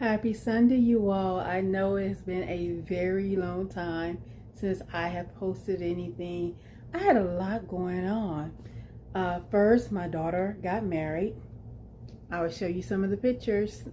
Happy Sunday, you all. I know it's been a very long time since I have posted anything. I had a lot going on. First, my daughter got married. I will show you some of the pictures.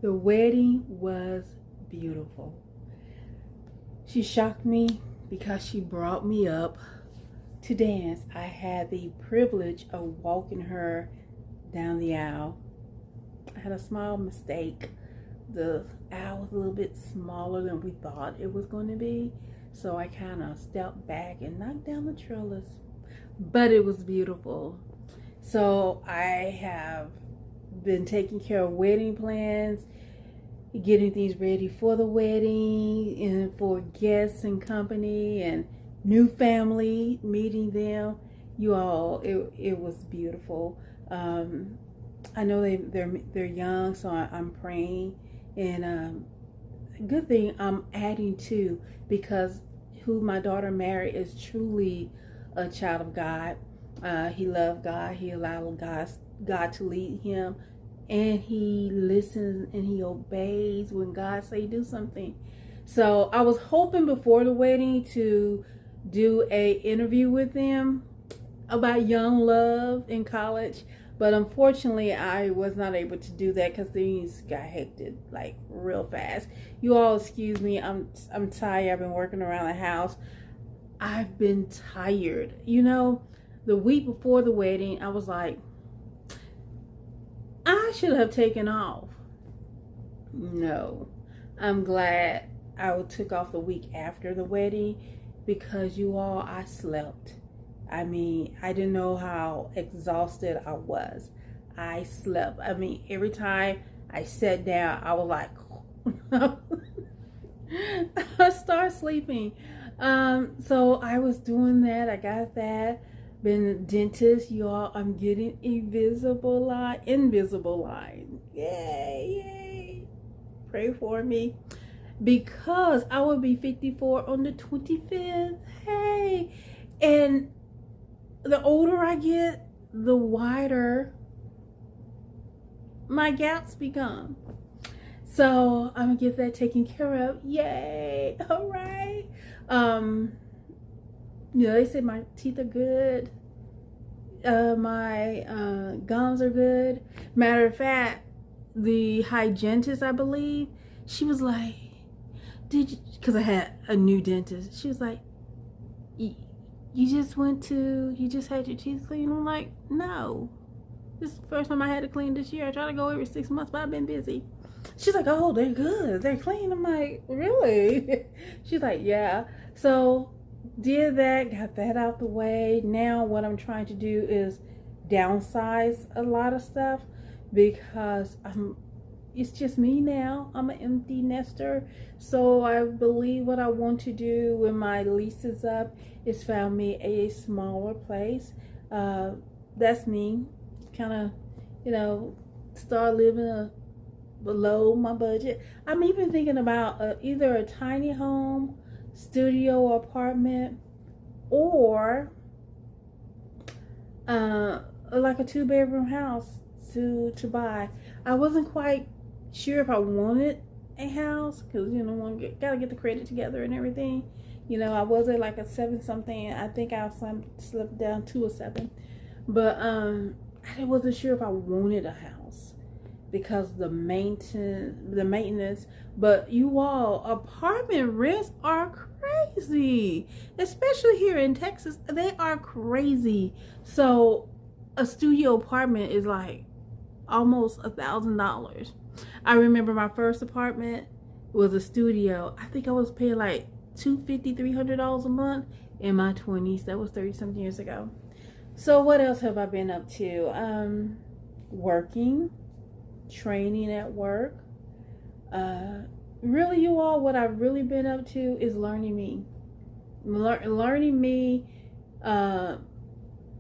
The wedding was beautiful. She shocked me because she brought me up to dance. I had the privilege of walking her down the aisle. I had a small mistake. The aisle was a little bit smaller than we thought it was going to be. So I kind of stepped back and knocked down the trellis. But it was beautiful. So I have been taking care of wedding plans, getting things ready for the wedding and for guests and company and new family, meeting them. You all, it was beautiful. I know they're young, so I'm praying, and good thing I'm adding to, because who my daughter married is truly a child of God. He loved God. He allowed God to lead him, and he listens and he obeys when God say do something. So I was hoping before the wedding to do a interview with them about young love in college, but unfortunately I was not able to do that because things got hectic like real fast. You all excuse me, I'm tired. I've been working around the house. I've been tired. The week before the wedding I was like, I should have taken off. No, I'm glad I took off the week after the wedding, because you all, I slept. I mean, I didn't know how exhausted I was. I slept. I mean, every time I sat down, I was like, I start sleeping. So I was doing that. I got that. Been a dentist, y'all. I'm getting Invisalign. Yay. Pray for me, because I will be 54 on the 25th. Hey. And the older I get, the wider my gaps become. So I'm gonna get that taken care of. Yay. All right. They said my teeth are good. My gums are good. Matter of fact, the hygienist, I believe, she was like, did you, because I had a new dentist, she was like, you just had your teeth cleaned? I'm like, no. This is the first time I had to clean this year. I try to go every 6 months, but I've been busy. She's like, oh, they're good. They're clean. I'm like, really? She's like, yeah. So did that, got that out the way. Now what I'm trying to do is downsize a lot of stuff, because it's just me now. I'm an empty nester. So I believe what I want to do when my lease is up is found me a smaller place. That's me. Kind of, start living below my budget. I'm even thinking about either a tiny home, studio, or apartment, or like a 2-bedroom house to buy. I wasn't quite sure if I wanted a house, because gotta get the credit together and everything. I was at like a 7 something. I think I slipped down to a 7, but I wasn't sure if I wanted a house because the maintenance. But you all, apartment rents are crazy, especially here in Texas. They are crazy. So a studio apartment is like almost $1,000. I remember my first apartment was a studio. I think I was paying like $250, $300 a month in my 20s. That was 30 something years ago. So what else have I been up to? Working, training at work. Really, you all, what I've really been up to is learning me. Learning me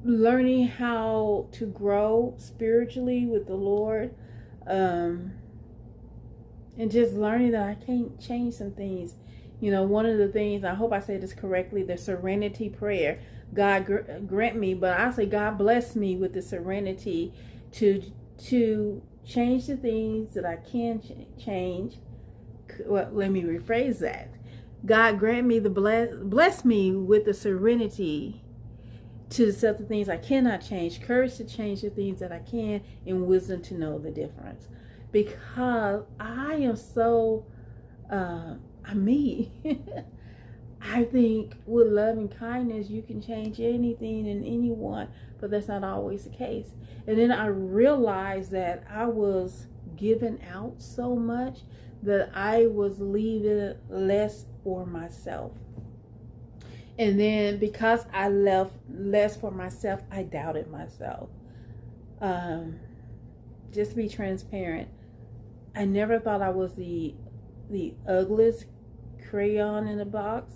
learning how to grow spiritually with the Lord, and just learning that I can't change some things. You know, one of the things, I hope I said this correctly, the serenity prayer. God grant me, but I say God bless me with the serenity to change the things that I can change. Well, let me rephrase that. God grant me the bless me with the serenity to accept the things I cannot change, courage to change the things that I can, and wisdom to know the difference. Because I am so, me. I think with love and kindness, you can change anything and anyone, but that's not always the case. And then I realized that I was giving out so much that I was leaving less for myself. And then because I left less for myself, I doubted myself. Just to be transparent, I never thought I was the ugliest crayon in a box,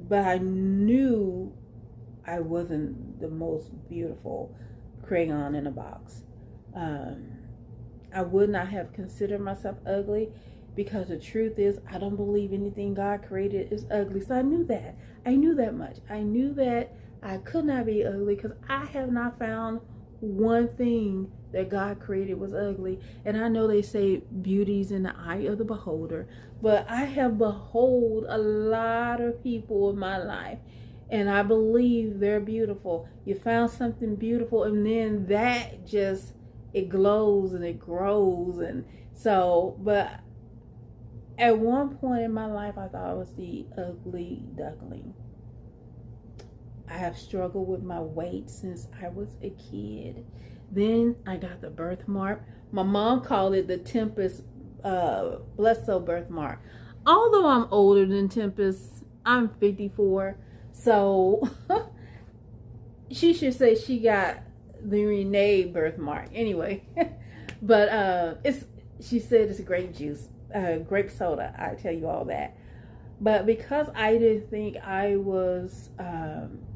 but I knew I wasn't the most beautiful crayon in a box. I would not have considered myself ugly, because the truth is, I don't believe anything God created is ugly. So I knew that. I knew that much. I knew that I could not be ugly, because I have not found one thing that God created was ugly. And I know they say beauty's in the eye of the beholder, but I have behold a lot of people in my life, and I believe they're beautiful. You found something beautiful, and then that just, it glows and it grows. And so, but at one point in my life, I thought I was the ugly duckling. I have struggled with my weight since I was a kid. Then I got the birthmark. My mom called it the Tempest Bledsoe birthmark. Although I'm older than Tempest, I'm 54. So she should say she got the Renee birthmark. Anyway, but she said it's grape juice, grape soda. I tell you all that. But because I didn't think I was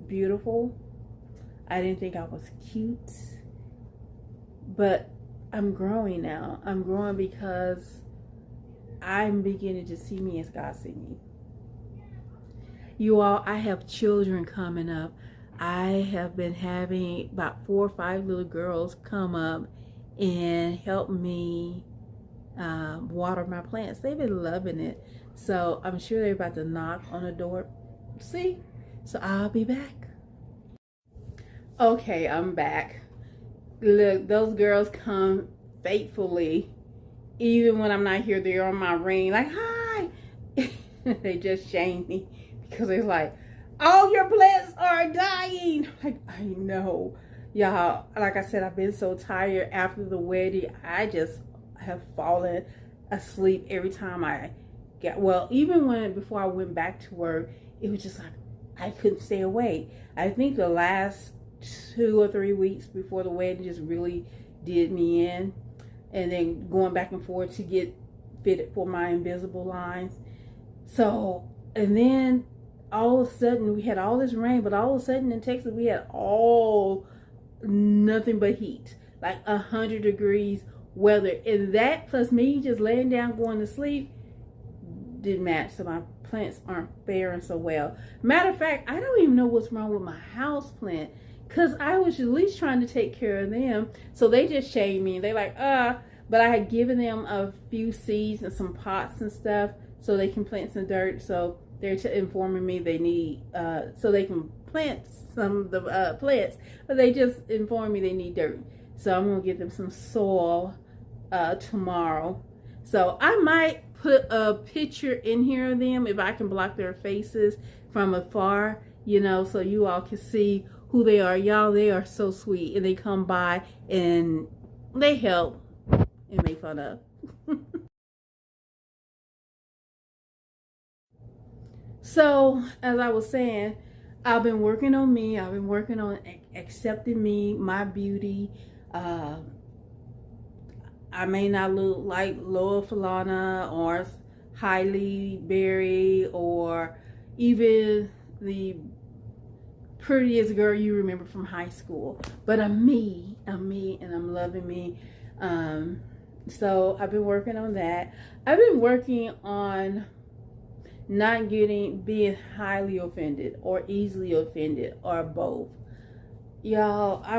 beautiful, I didn't think I was cute. But I'm growing now. I'm growing because I'm beginning to see me as God sees me. You all, I have children coming up. I have been having about 4 or 5 little girls come up and help me water my plants. They've been loving it. So I'm sure they're about to knock on the door. See? So I'll be back. Okay, I'm back. Look, those girls come faithfully. Even when I'm not here, they're on my ring. Like, hi. They just shame me because they're like, all your plants are dying. Like, I know. Y'all, like I said, I've been so tired after the wedding. I just have fallen asleep every time I get, well, even before I went back to work, it was just like, I couldn't stay awake. I think the last 2 or 3 weeks before the wedding just really did me in. And then going back and forth to get fitted for my Invisalign. So, and then all of a sudden we had all this rain, but all of a sudden in Texas we had nothing but heat, like 100 degrees weather. And that plus me just laying down going to sleep didn't match. So my plants aren't faring so well. Matter of fact, I don't even know what's wrong with my house plant, because I was at least trying to take care of them. So they just shamed me. They like, but I had given them a few seeds and some pots and stuff so they can plant some dirt. So they're informing me they need, so they can plant some of the plants, but they just informed me they need dirt. So I'm going to give them some soil tomorrow. So I might put a picture in here of them if I can block their faces from afar, you know, so you all can see who they are. Y'all, they are so sweet, and they come by and they help and make fun of. So as I was saying, I've been working on me. I've been working on accepting me, my beauty. I may not look like Lola Falana or Hailey Berry or even the prettiest girl you remember from high school. But I'm me, and I'm loving me. So I've been working on that. I've been working on not being highly offended or easily offended or both. Y'all, I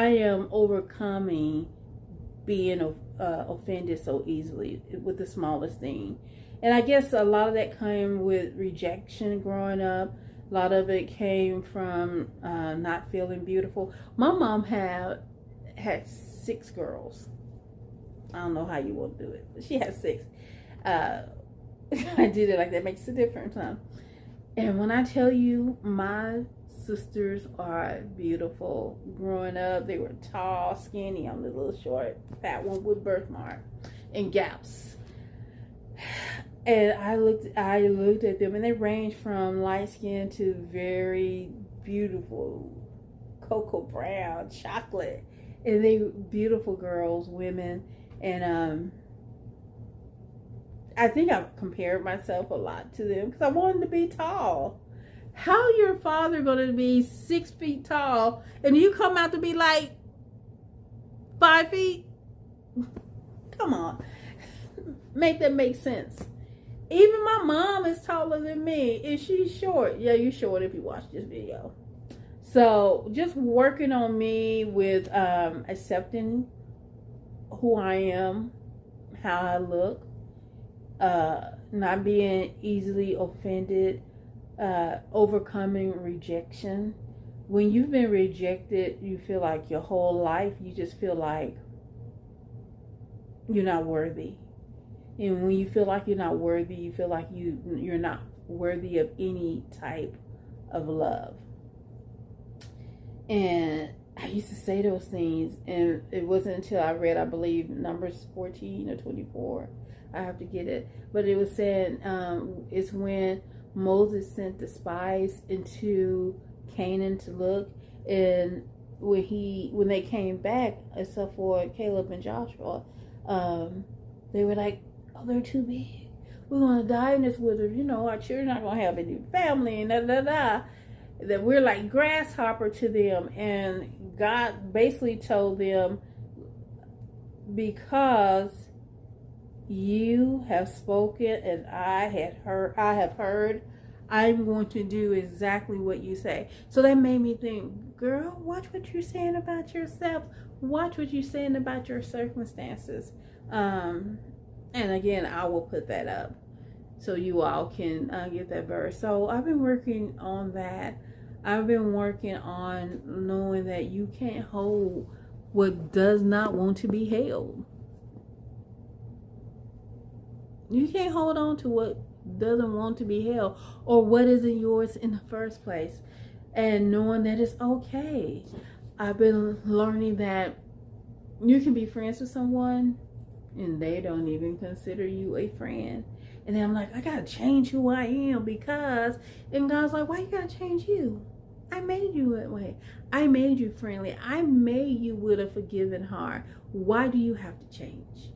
am overcoming being offended so easily with the smallest thing. And I guess a lot of that came with rejection growing up. A lot of it came from not feeling beautiful. My mom had 6 girls. I don't know how you want to do it, but she had 6. I did it like that. Makes a difference, huh? And when I tell you, my sisters are beautiful. Growing up, they were tall, skinny. I'm the little short, fat one with birthmark and gaps. And I looked at them, and they ranged from light skin to very beautiful cocoa brown, chocolate, and they were beautiful girls, women. And I think I've compared myself a lot to them because I wanted to be tall. How your father going to be 6 feet tall and you come out to be like 5 feet? Come on, make that make sense. Even my mom is taller than me. Is she short? Yeah, you're short if you watch this video. So just working on me with accepting who I am, how I look, not being easily offended, overcoming rejection. When you've been rejected, you feel like your whole life, you just feel like you're not worthy. And when you feel like you're not worthy, you feel like you're not worthy of any type of love. And I used to say those things, and it wasn't until I read, I believe, Numbers 14 or 24. I have to get it. But it was saying, it's when Moses sent the spies into Canaan to look, and when they came back, except for Caleb and Joshua, they were like, oh, they're too big. We're going to die in this wilderness. You know, our children are not going to have any family, and da-da-da. That we're like grasshopper to them. And God basically told them, because you have spoken and I have heard, I'm going to do exactly what you say. So that made me think, girl, watch what you're saying about yourself. Watch what you're saying about your circumstances. And again, I will put that up so you all can get that verse. So I've been working on that. I've been working on knowing that you can't hold what does not want to be held. You can't hold on to what doesn't want to be held, or what isn't yours in the first place. And knowing that it's okay. I've been learning that you can be friends with someone and they don't even consider you a friend. And then I'm like, I gotta change who I am because, and God's like, why you gotta change you? I made you that way. I made you friendly. I made you with a forgiving heart. Why do you have to change?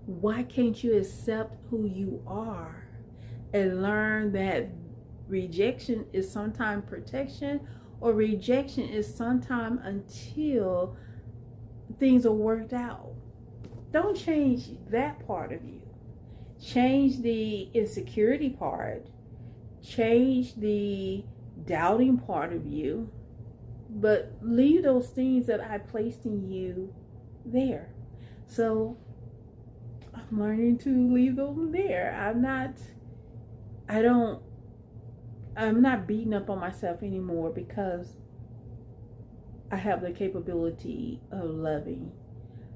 Why can't you accept who you are and learn that rejection is sometimes protection, or rejection is sometimes until things are worked out? Don't change that part of you. Change the insecurity part. Change the doubting part of you. But leave those things that I placed in you there. So I'm learning to leave them there. I'm not beating up on myself anymore, because I have the capability of loving,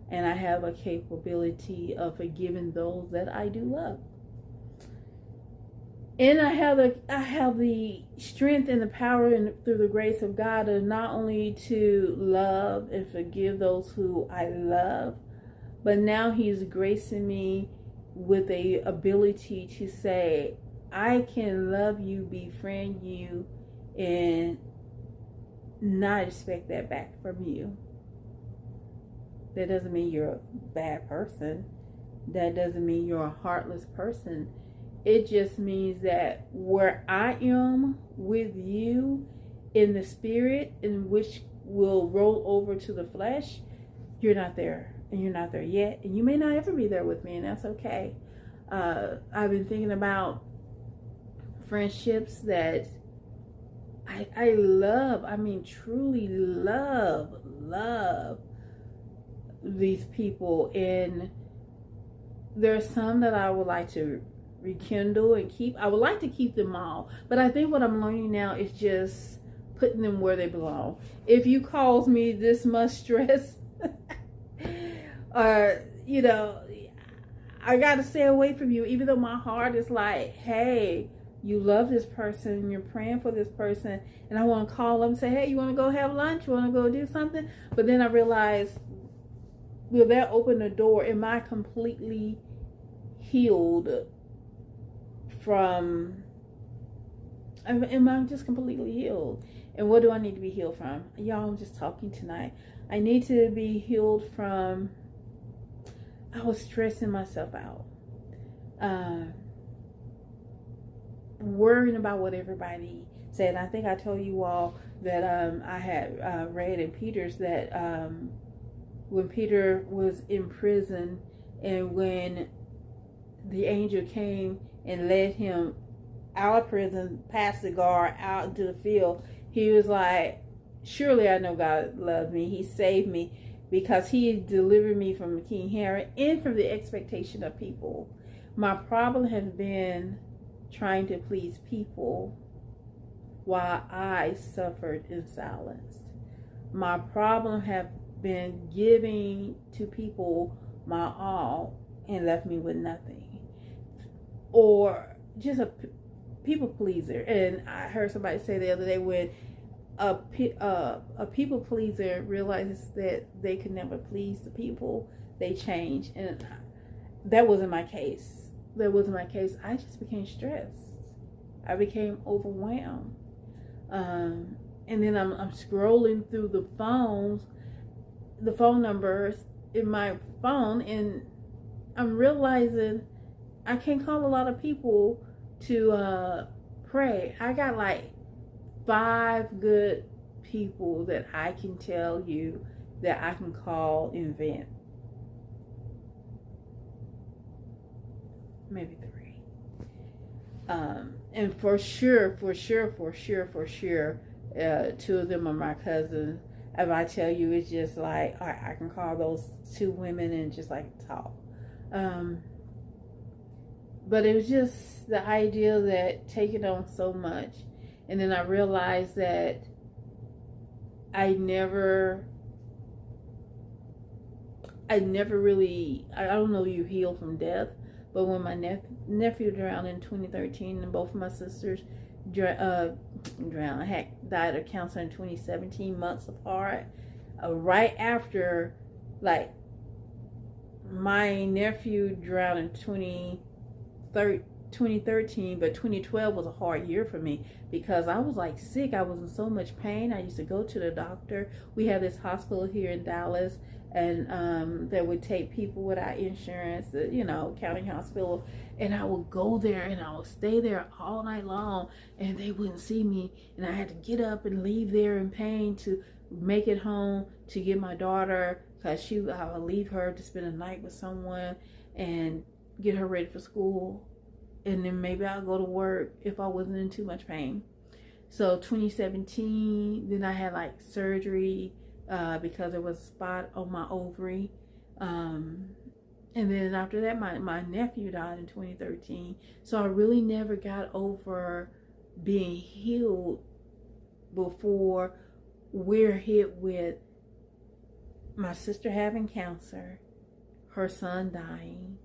and I have a capability of forgiving those that I do love. And I have the strength and the power, and through the grace of God, of not only to love and forgive those who I love, but now He's gracing me with the ability to say, I can love you, befriend you, and not expect that back from you. That doesn't mean you're a bad person. That doesn't mean you're a heartless person. It just means that where I am with you in the spirit, in which will roll over to the flesh, you're not there, and you're not there yet, and you may not ever be there with me, and that's okay. I've been thinking about friendships that I love. I mean, truly love these people, and there's some that I would like to rekindle and keep. I would like to keep them all, but I think what I'm learning now is just putting them where they belong. If you cause me this much stress, you know, I gotta stay away from you, even though my heart is like, hey, you love this person, you're praying for this person, and I want to call them and say, hey, you want to go have lunch? You want to go do something? But then I realize, will that open the door? Am I completely healed from, am I just completely healed? And what do I need to be healed from? Y'all, I'm just talking tonight. I need to be healed from, I was stressing myself out. Worrying about what everybody said. I think I told you all that I had read in Peter's that when Peter was in prison, and when the angel came and led him out of prison, past the guard, out into the field, he was like, surely I know God loved me. He saved me because he delivered me from King Herod and from the expectation of people. My problem has been trying to please people while I suffered in silence. My problem have been giving to people my all and left me with nothing, or just a people pleaser. And I heard somebody say the other day, when a people pleaser realizes that they could never please the people, they change. And that wasn't my case. I just became stressed. I became overwhelmed. And then I'm scrolling through the phone numbers in my phone, and I'm realizing I can't call a lot of people to pray. I got like 5 good people that I can tell you that I can call and vent. Maybe 3. And for sure, 2 of them are my cousins. If I tell you, it's just like, all right, I can call those 2 women and just like talk. But it was just the idea that taking on so much. And then I realized that I never really, I don't know, you heal from death. But when my nephew drowned in 2013, and both of my sisters died of cancer in 2017, months apart, right after, like, my nephew drowned in 2013, but 2012 was a hard year for me because I was like sick. I was in so much pain. I used to go to the doctor. We have this hospital here in Dallas, and that would take people without insurance, county hospital, and I would go there and I would stay there all night long, and they wouldn't see me, and I had to get up and leave there in pain to make it home to get my daughter, because I would leave her to spend a night with someone and get her ready for school, and then maybe I'll go to work if I wasn't in too much pain. So 2017, then I had like surgery because there was a spot on my ovary. And then after that, my nephew died in 2013. So I really never got over being healed before we're hit with my sister having cancer, her son dying,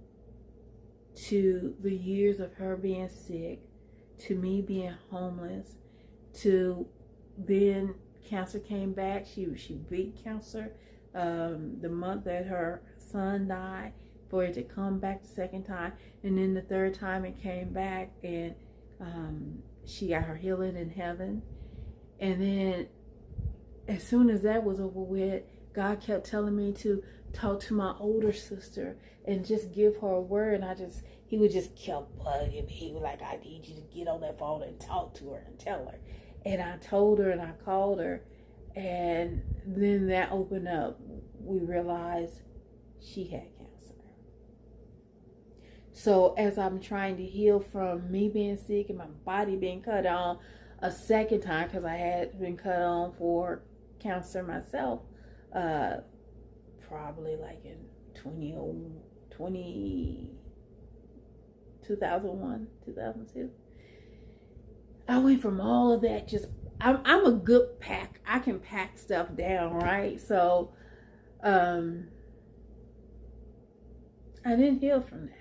to the years of her being sick, to me being homeless, to then cancer came back. She beat cancer the month that her son died, for it to come back the second time, and then the third time it came back, and she got her healing in heaven. And then as soon as that was over with, God kept telling me to talk to my older sister and just give her a word, and I just he would just kept bugging me. He was like, I need you to get on that phone and talk to her and tell her. And I told her and I called her. And then that opened up. We realized she had cancer. So as I'm trying to heal from me being sick and my body being cut on a second time, because I had been cut on for cancer myself, probably like in 2001, 2002. I went from all of that. Just I'm a good pack. I can pack stuff down, right? So I didn't heal from that.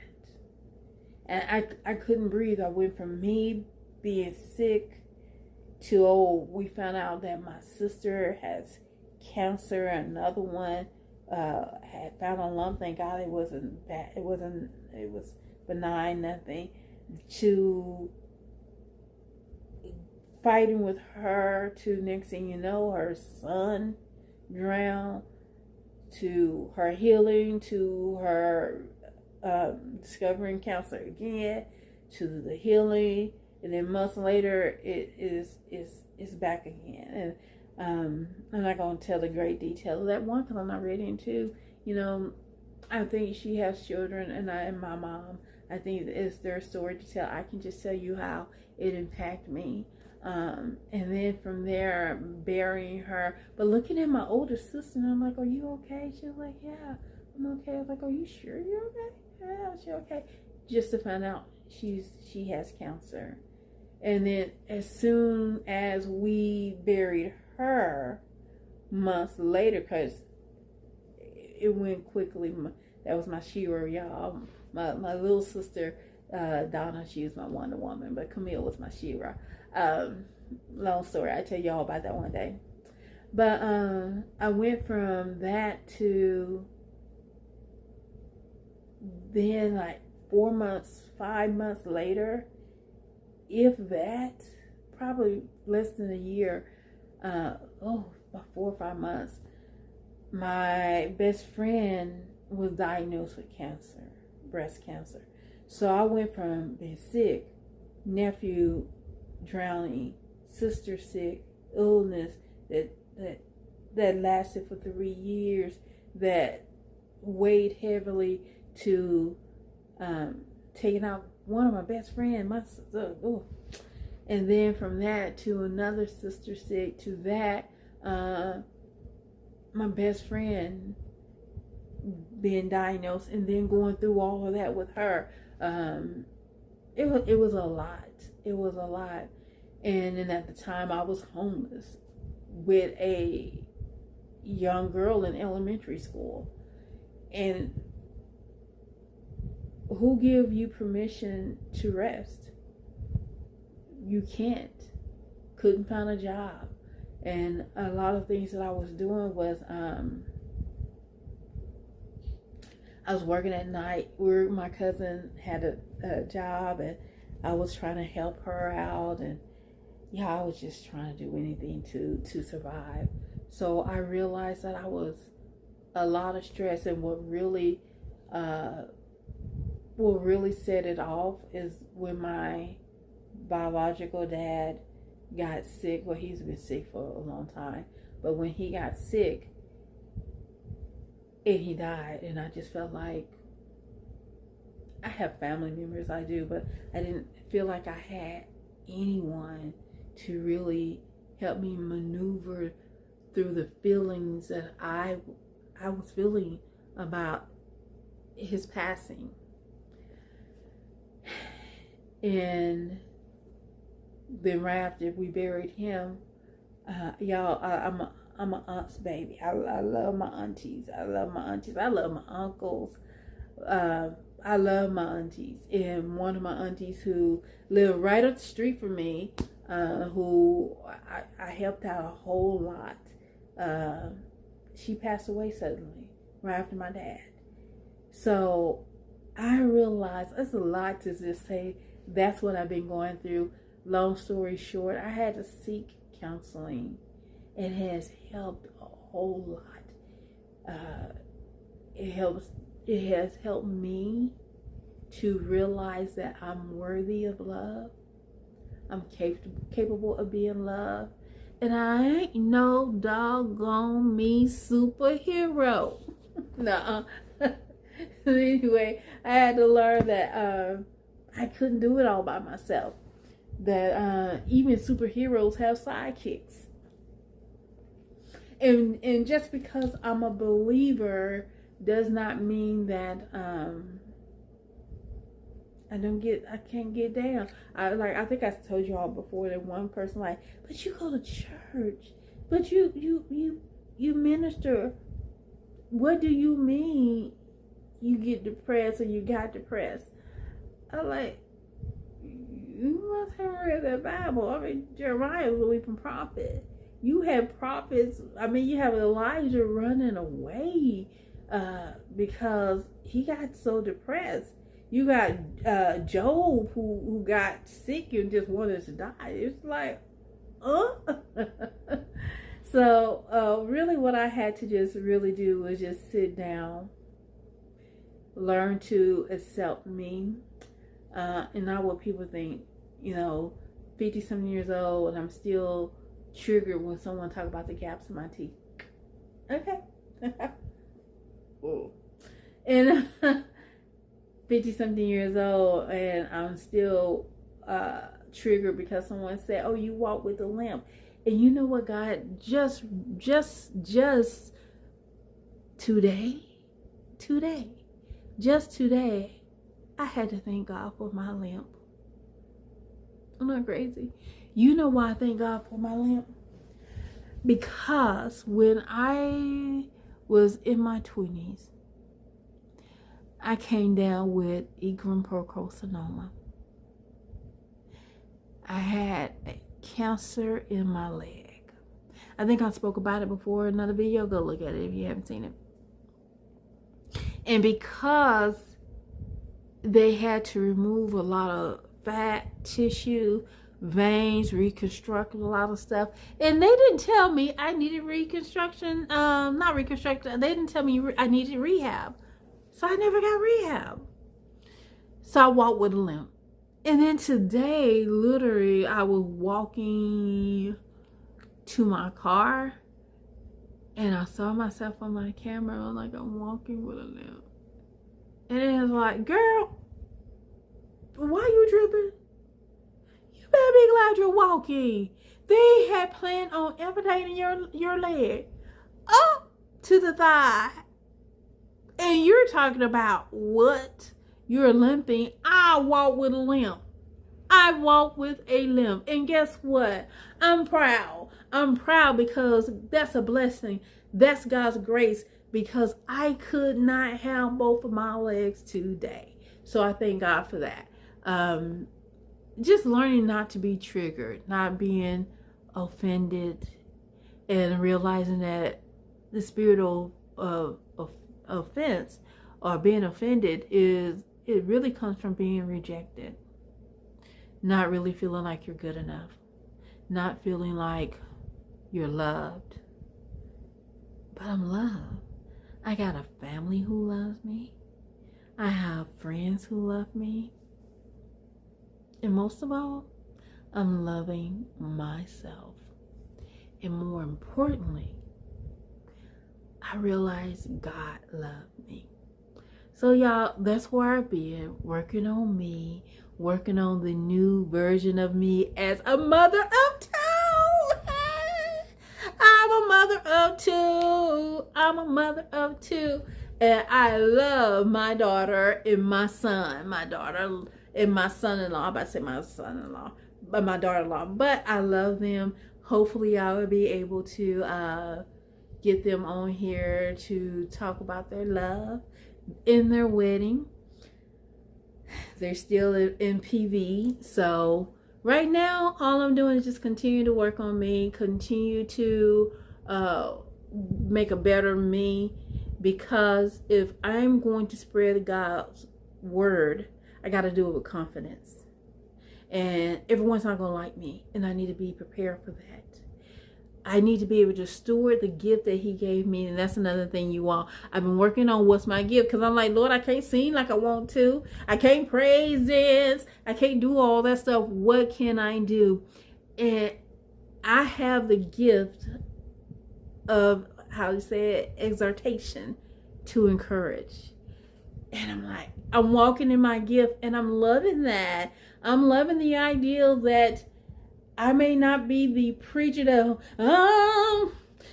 And I couldn't breathe. I went from me being sick to, we found out that my sister has cancer. Another one had found a lump. Thank God it wasn't bad. It was benign, nothing. To fighting with her, to next thing you know, her son drowned, to her healing, to her discovering cancer again, to the healing, and then months later it's back again. And I'm not going to tell the great details of that one because I'm not ready to. You know, I think she has children, and my mom, I think it's their story to tell. I can just tell you how it impacted me. And then from there, burying her. But looking at my older sister, and I'm like, are you okay? She was like, yeah, I'm okay. I was like, are you sure you're okay? Yeah, she's okay. Just to find out she has cancer. And then as soon as we buried her, months later, because it went quickly. That was my Shira, y'all. My little sister, Donna, she was my Wonder Woman, but Camille was my Shira. Long story. I'll tell y'all about that one day. But I went from that to then, like 4 months, 5 months later, if that, probably less than a year, about 4 or 5 months, my best friend was diagnosed with cancer, breast cancer. So I went from being sick, nephew drowning, sister sick, illness that lasted for 3 years, that weighed heavily, to taking out one of my best friends, my sister. And then from that to another sister sick, to that my best friend being diagnosed, and then going through all of that with her. It was a lot. It was a lot. And then at the time I was homeless with a young girl in elementary school. And who give you permission to rest? You can't. Couldn't find a job. And a lot of things that I was doing was I was working at night. My cousin had a job, and I was trying to help her out, and I was just trying to do anything to survive. So I realized that I was a lot of stress, and what really set it off is when my biological dad got sick. Well, he's been sick for a long time, but when he got sick and he died, and I just felt like, I have family members, I do, but I didn't feel like I had anyone to really help me maneuver through the feelings that I was feeling about his passing. And then right after we buried him, y'all, I'm an aunt's baby. I love my aunties. I love my aunties. I love my uncles. I love my aunties. And one of my aunties who lived right up the street from me, who I helped out a whole lot, she passed away suddenly right after my dad. So I realized it's a lot to just say. That's what I've been going through. Long story short, I had to seek counseling. It has helped a whole lot. It has helped me to realize that I'm worthy of love. I'm capable of being loved. And I ain't no doggone me superhero. Nuh-uh. Anyway, I had to learn that I couldn't do it all by myself. That even superheroes have sidekicks. And just because I'm a believer does not mean that I can't get down. I think I told you all before that one person like, but you go to church, but you minister. What do you mean you get depressed or you got depressed? I'm like, you must have read the Bible. I mean, Jeremiah was a weeping prophet. You have prophets. I mean, you have Elijah running away because he got so depressed. You got Job who got sick and just wanted to die. It's like, So really what I had to just really do was just sit down, learn to accept me, and not what people think. 50-something years old and I'm still triggered when someone talk about the gaps in my teeth. Okay. And 50-something years old and I'm still triggered because someone said, oh, you walk with a limp. And you know what, God, just today, I had to thank God for my limp. I'm not crazy. You know why I thank God for my limp? Because when I was in my 20s, I came down with Iguan procrostinoma. I had cancer in my leg. I think I spoke about it before in another video. Go look at it if you haven't seen it. And because they had to remove a lot of fat tissue, veins, reconstruct a lot of stuff, and they didn't tell me I needed reconstruction. Not reconstruction. They didn't tell me I needed rehab, so I never got rehab. So I walked with a limp. And then today, literally, I was walking to my car, and I saw myself on my camera like I'm walking with a limp. And it was like, girl, why you tripping? You better be glad you're walking. They had planned on amputating your leg up to the thigh. And you're talking about what? You're limping. I walk with a limp. I walk with a limp. And guess what? I'm proud. I'm proud because that's a blessing. That's God's grace, because I could not have both of my legs today. So I thank God for that. Just learning not to be triggered, not being offended, and realizing that the spirit of offense or being offended it really comes from being rejected. Not really feeling like you're good enough. Not feeling like you're loved. But I'm loved. I got a family who loves me. I have friends who love me. And most of all, I'm loving myself. And more importantly, I realize God loved me. So y'all, that's where I've been, working on me, working on the new version of me as a mother of two. I'm a mother of two. I'm a mother of two. And I love my daughter and my son. My daughter and my son-in-law. I'm about to say my son-in-law, but my daughter-in-law. But I love them. Hopefully I will be able to get them on here to talk about their love in their wedding. They're still in PV. So right now, all I'm doing is just continue to work on me, continue to make a better me, because if I'm going to spread God's word, I got to do it with confidence. And everyone's not going to like me, and I need to be prepared for that. I need to be able to steward the gift that he gave me. And that's another thing, you all. I've been working on what's my gift, because I'm like, Lord, I can't sing like I want to. I can't praise this. I can't do all that stuff. What can I do? And I have the gift of, how you say it, exhortation, to encourage. And I'm like, I'm walking in my gift, and I'm loving that. I'm loving the idea that I may not be the preacher that,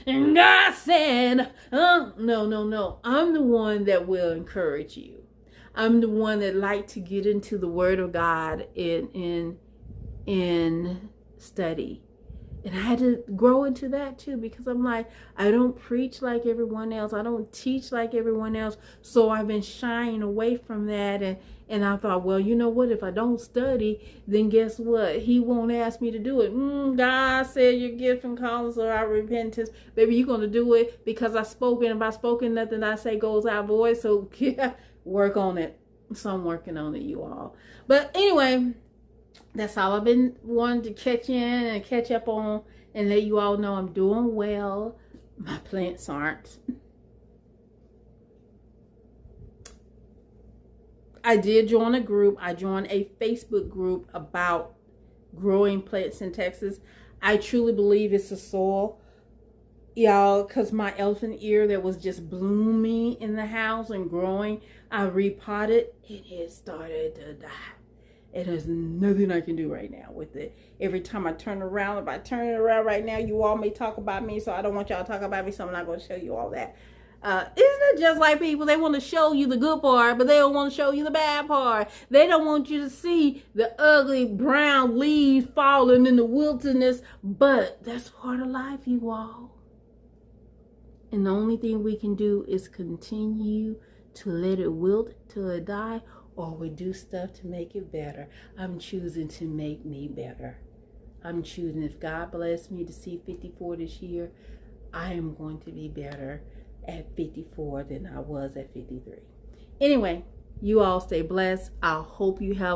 and God said, no. I'm the one that will encourage you. I'm the one that like to get into the Word of God in study. And I had to grow into that too, because I'm like, I don't preach like everyone else. I don't teach like everyone else. So I've been shying away from that. And I thought, well, you know what? If I don't study, then guess what? He won't ask me to do it. God said your gift and callings are our repentance. Baby, you're going to do it because I spoke. And if I spoken, nothing I say goes out void. So yeah, work on it. So I'm working on it, you all. But anyway, that's all I've been wanting to catch in and catch up on, and let you all know I'm doing well. My plants aren't. I did join a group. I joined a Facebook group about growing plants in Texas. I truly believe it's the soil, y'all, because my elephant ear that was just blooming in the house and growing, I repotted. It has started to die. And there's nothing I can do right now with it. Every time I turn around, if I turn it around right now, you all may talk about me. So I don't want y'all to talk about me. So I'm not going to show you all that. Isn't it just like people? They want to show you the good part, but they don't want to show you the bad part. They don't want you to see the ugly brown leaves falling in the wilderness. But that's part of life, you all. And the only thing we can do is continue to let it wilt till it die, or we do stuff to make it better. I'm choosing to make me better. I'm choosing, if God bless me to see 54 this year, I am going to be better at 54 than I was at 53. Anyway, you all stay blessed. I hope you have